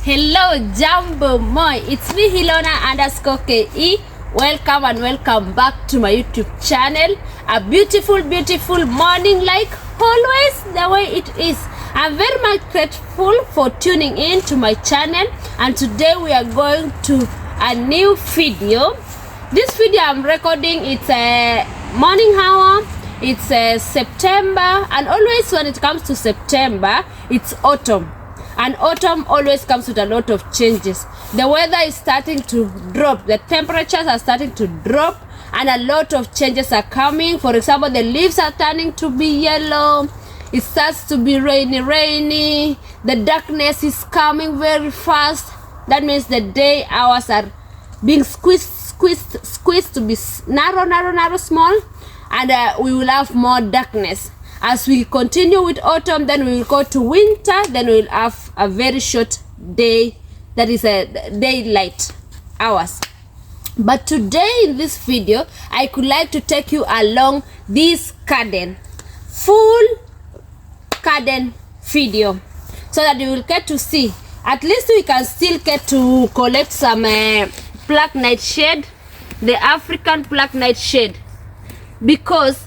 Hello, Jambo Moi. It's me, Hilona_KE. Welcome and welcome back to my YouTube channel. A beautiful morning, like always, the way it is. I'm very much grateful for tuning in to my channel, and today we are going to a new video. This video I'm recording, it's a morning hour. It's September, and always when it comes to September, it's autumn. And autumn always comes with a lot of changes. The weather is starting to drop. The temperatures are starting to drop, and a lot of changes are coming. For example, the leaves are turning to be yellow. It starts to be rainy. The darkness is coming very fast. That means the day hours are being squeezed to be narrow, small, and we will have more darkness. As we continue with autumn, then we will go to winter, then we will have a very short day, that is a daylight hours. But today in this video, I could like to take you along this full garden video, so that you will get to see. At least we can still get to collect some black nightshade, the African black nightshade, because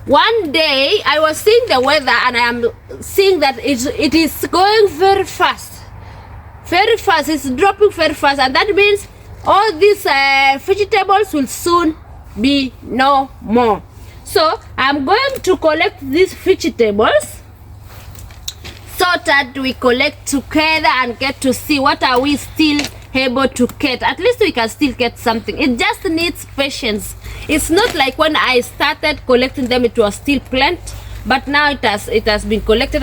one day I was seeing the weather and I am seeing that it is going very fast. It's dropping very fast, and that means all these vegetables will soon be no more. So I'm going to collect these vegetables so that we collect together and get to see what are we still able to get. At least we can still get something. It just needs patience. It's not like when I started collecting them it was still plant, but now it has been collected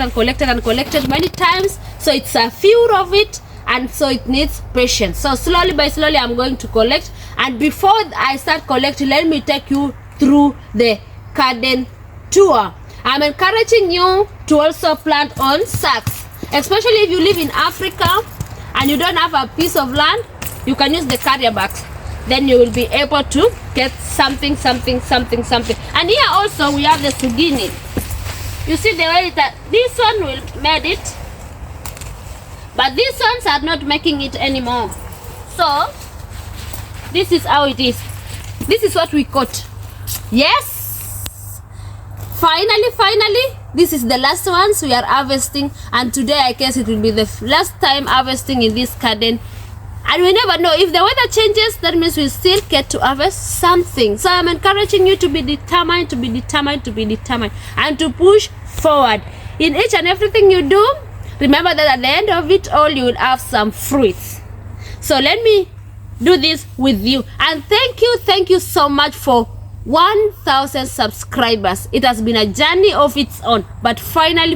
many times, so it's a few of it, and so it needs patience. So slowly by slowly I'm going to collect, and before I start collecting, let me take you through the garden tour. I'm encouraging you to also plant on sacks, especially if you live in Africa and you don't have a piece of land. You can use the carrier bags, then you will be able to get something. And here also we have the sugini. You see the way that this one will made it, but these ones are not making it anymore. So this is how it is. This is what we got. Yes, finally this is the last ones we are harvesting, and today I guess it will be the last time harvesting in this garden. And we never know, if the weather changes, that means we still get to harvest something. So I'm encouraging you to be determined, and to push forward in each and everything you do. Remember that at the end of it all, you will have some fruits. So let me do this with you, and thank you so much for 1,000 subscribers. It has been a journey of its own, but finally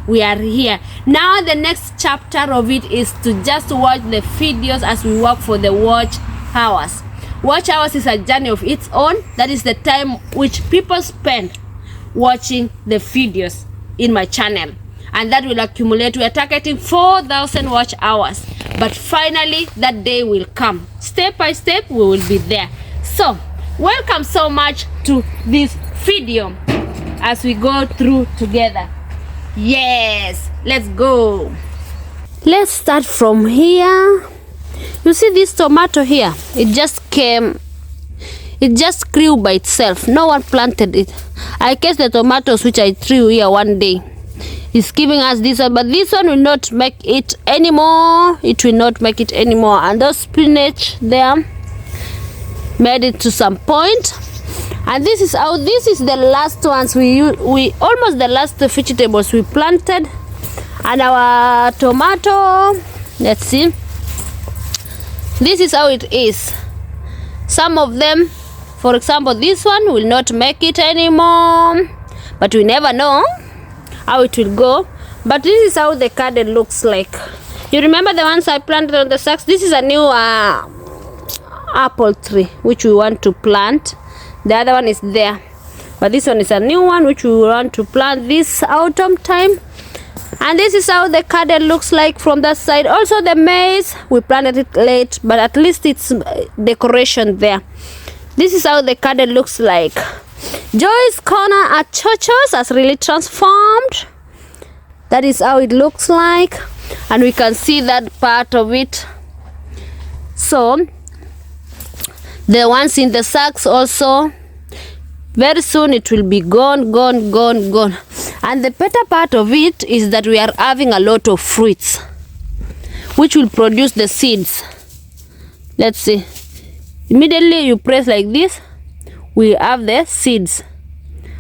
we are here. Now the next chapter of it is to just watch the videos as we work for the watch hours. Watch hours is a journey of its own. That is the time which people spend watching the videos in my channel, and that will accumulate. We are targeting 4,000 watch hours, but finally that day will come. Step by step we will be there. So welcome so much to this video as we go through together. Yes, let's go. Let's start from here. You see this tomato here? It just grew by itself. No one planted it. I guess the tomatoes which I threw here one day is giving us this one, but this one will not make it anymore. And those spinach there made it to some point, and this is the last ones we almost the last vegetables we planted. And our tomato, let's see, this is how it is. Some of them, for example this one, will not make it anymore, but we never know how it will go. But this is how the garden looks like. You remember the ones I planted on the sacks? This is a new apple tree which we want to plant. The other one is there, but this one is a new one which we want to plant this autumn time. And this is how the garden looks like from that side. Also the maize, we planted it late, but at least it's decoration there. This is how the garden looks like. Joy's corner at Chochos has really transformed. That is how it looks like. and we can see that part of it. So the ones in the sacks also, very soon it will be gone. And the better part of it is that we are having a lot of fruits which will produce the seeds. Let's see. Immediately you press like this, we have the seeds.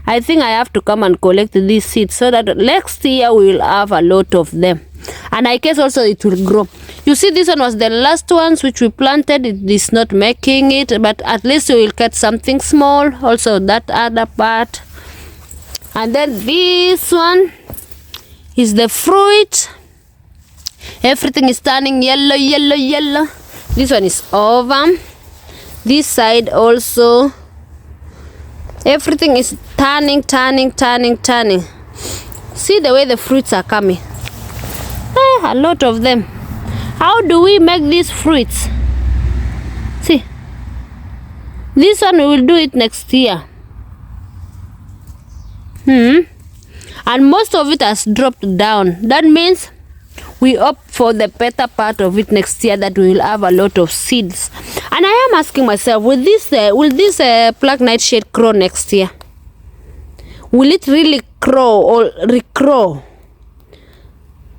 I think I have to come and collect these seeds so that next year we will have a lot of them. And I guess also it will grow. You see, this one was the last ones which we planted. It is not making it, but at least we will get something small. Also that other part. And then this one is the fruit. Everything is turning yellow. This one is over. This side also. Everything is turning. See the way the fruits are coming. A lot of them. How do we make these fruits? See, this one we will do it next year. And most of it has dropped down. That means we opt for the better part of it next year, that we will have a lot of seeds. And I am asking myself, will this black nightshade grow next year? Will it really grow or regrow?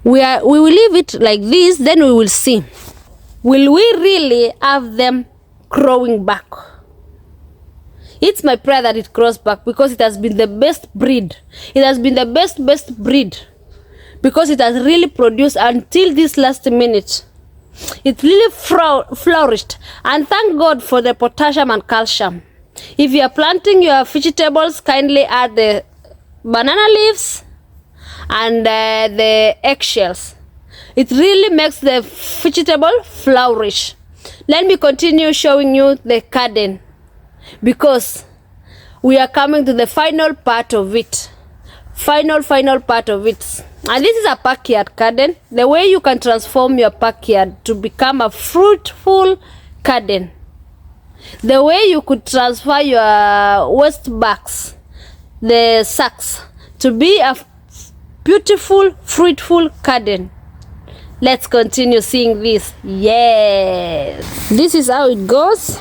We will leave it like this, then we will see. Will we really have them growing back? It's my prayer that it grows back, because it has been the best breed. It has been the best breed, because it has really produced until this last minute. It really flourished, and thank God for the potassium and calcium. If you are planting your vegetables, kindly add the banana leaves and the eggshells. It really makes the vegetable flourish. Let me continue showing you the garden, because we are coming to the final part of it. Final part of it. And this is a backyard garden. The way you can transform your backyard to become a fruitful garden. The way you could transfer your waste bags, the sacks, to be a beautiful, fruitful garden. Let's continue seeing this. Yes. This is how it goes.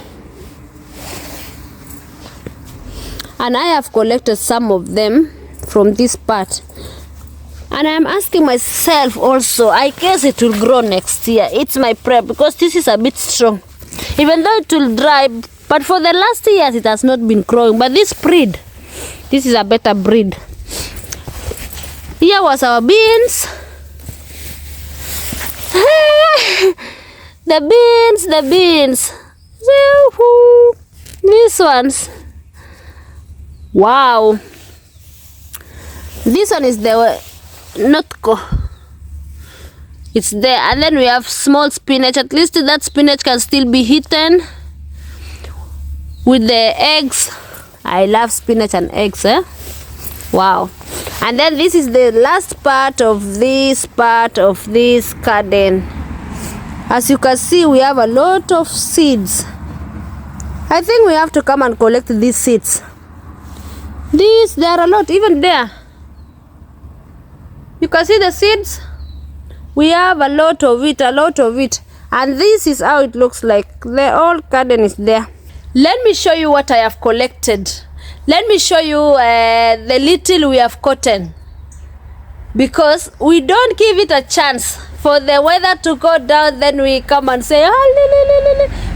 And I have collected some of them from this part. And I'm asking myself also, I guess it will grow next year. It's my prayer, because this is a bit strong. Even though it will dry, but for the last years it has not been growing. But this breed, this is a better breed. Here was our beans. The beans. These ones. Wow. This one is the notco. It's there. And then we have small spinach. At least that spinach can still be eaten with the eggs. I love spinach and eggs. Wow. And then this is the last part of this garden. As you can see, we have a lot of seeds. I think we have to come and collect these seeds. There are a lot, even there. You can see the seeds. We have a lot of it. And this is how it looks like. The whole garden is there. Let me show you what I have collected. Let me show you the little we have gotten. Because we don't give it a chance for the weather to go down, then we come and say,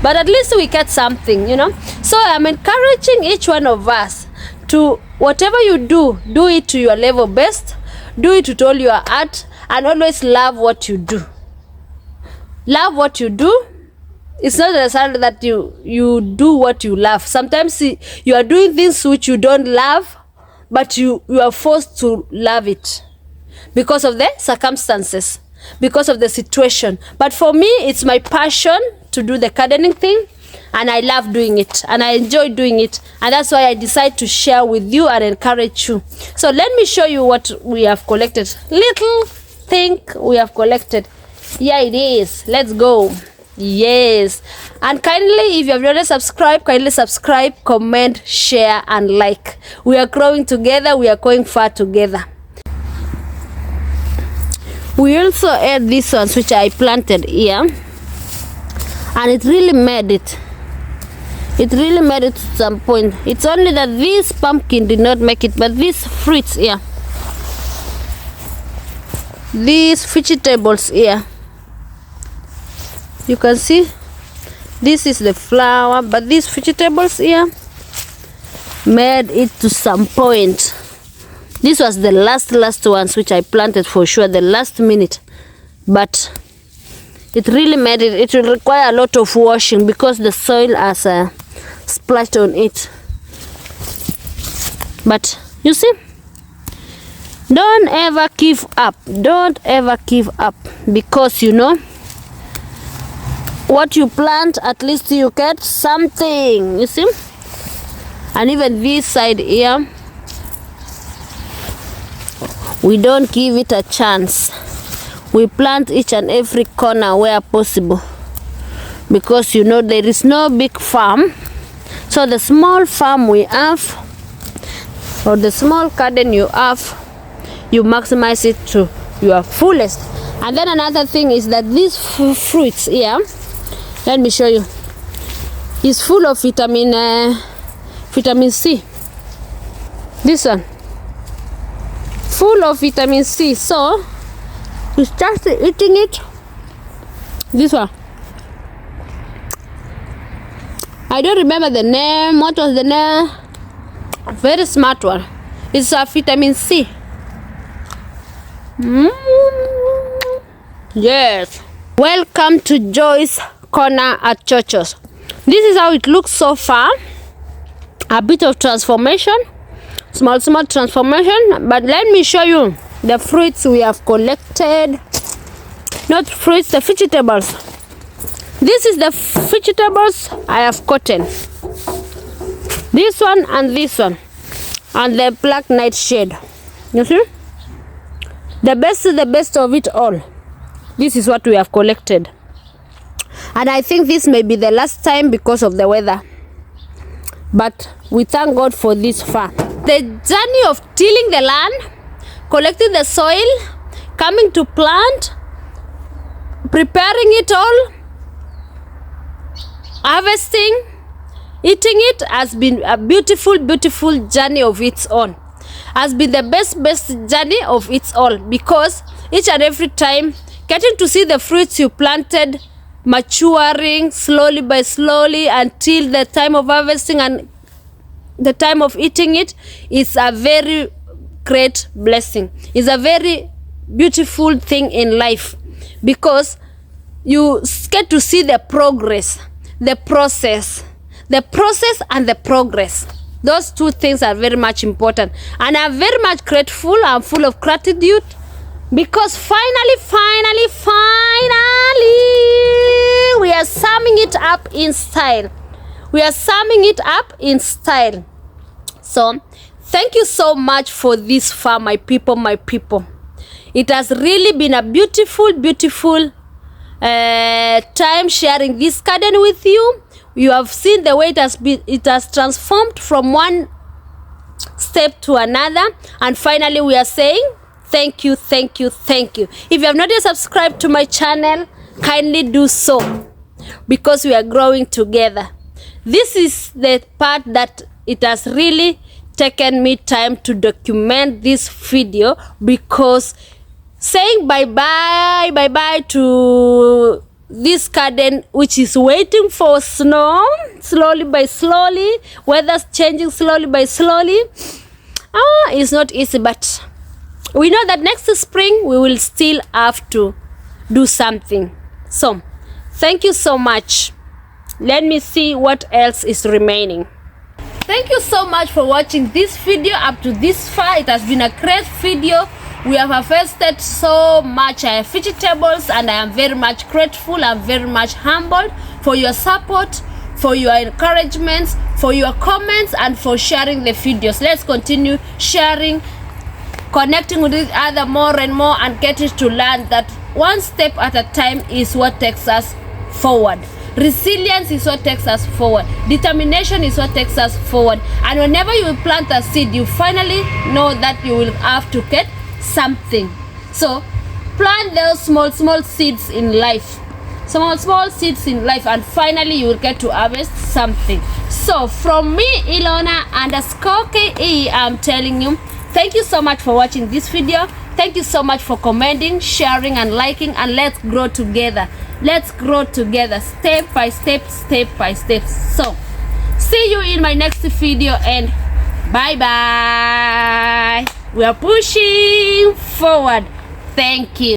but at least we get something, you know. So I'm encouraging each one of us to, whatever you do it to your level best. Do it with all your heart, and always love what you do. Love what you do. It's not necessarily that you do what you love. Sometimes you are doing things which you don't love, but you are forced to love it because of the circumstances, because of the situation. But for me, it's my passion to do the gardening thing, and I love doing it, and I enjoy doing it, and that's why I decide to share with you and encourage you. So let me show you what we have collected. Little thing we have collected. Here it is. Let's go. Yes. And kindly, if you have not subscribed, kindly subscribe, comment, share, and like. We are growing together. We are going far together. We also add these ones which I planted here, and it really made it. It really made it to some point. It's only that this pumpkin did not make it, but these fruits here, these vegetables here, you can see this is the flower, but these vegetables here made it to some point. This was the last ones which I planted for sure, the last minute, but it really made it. It will require a lot of washing because the soil has splashed on it. But you see, don't ever give up. Don't ever give up, because you know what you plant, at least you get something. You see, and even this side here, we don't give it a chance. We plant each and every corner where possible, because you know there is no big farm. So the small farm we have, or the small garden you have, you maximize it to your fullest. And then another thing is that these fruits here, let me show you, is full of vitamin C. This one, full of vitamin C. So you start eating it. This one, I don't remember the name. What was the name? Very smart one. It's a vitamin C. Yes. Welcome to Joy's Corner at Chochos. This is how it looks so far. A bit of transformation, small transformation. But let me show you the fruits we have collected. Not fruits, the vegetables. This is the vegetables I have gotten. This one and this one, and the black nightshade. You see, the best of it all. This is what we have collected, and I think this may be the last time because of the weather, but we thank God for this far. The journey of tilling the land, collecting the soil, coming to plant, preparing it all, harvesting, eating it, has been a beautiful journey of its own. Has been the best journey of its own, because each and every time getting to see the fruits you planted maturing slowly by slowly until the time of harvesting and the time of eating it is a very great blessing. It's a very beautiful thing in life, because you get to see the progress, the process and the progress. Those two things are very much important, and I'm very much grateful. I'm full of gratitude, because finally we are summing it up in style. So thank you so much for this far, my people. It has really been a beautiful time sharing this garden with you. You have seen the way it has transformed from one step to another, and finally we are saying thank you. If you have not yet subscribed to my channel, kindly do so, because we are growing together. This is the part that it has really taken me time to document this video, because saying bye-bye to this garden, which is waiting for snow slowly by slowly, weather's changing slowly by slowly, it's not easy, but we know that next spring we will still have to do something. So thank you so much. Let me see what else is remaining. Thank you so much for watching this video up to this far. It has been a great video. We have harvested so much vegetables, and I am very much grateful. I'm very much humbled for your support, for your encouragements, for your comments, and for sharing the videos. Let's continue sharing, connecting with each other more and more, and getting to learn that one step at a time is what takes us forward. Resilience is what takes us forward. Determination is what takes us forward. And whenever you plant a seed, you finally know that you will have to get something. So plant those small seeds in life, small seeds in life, and finally you will get to harvest something. So from me, Ilona_KE, I'm telling you, thank you so much for watching this video. Thank you so much for commenting, sharing, and liking, and let's grow together. Let's grow together, step by step, step by step. So see you in my next video, and bye bye. We are pushing forward. Thank you.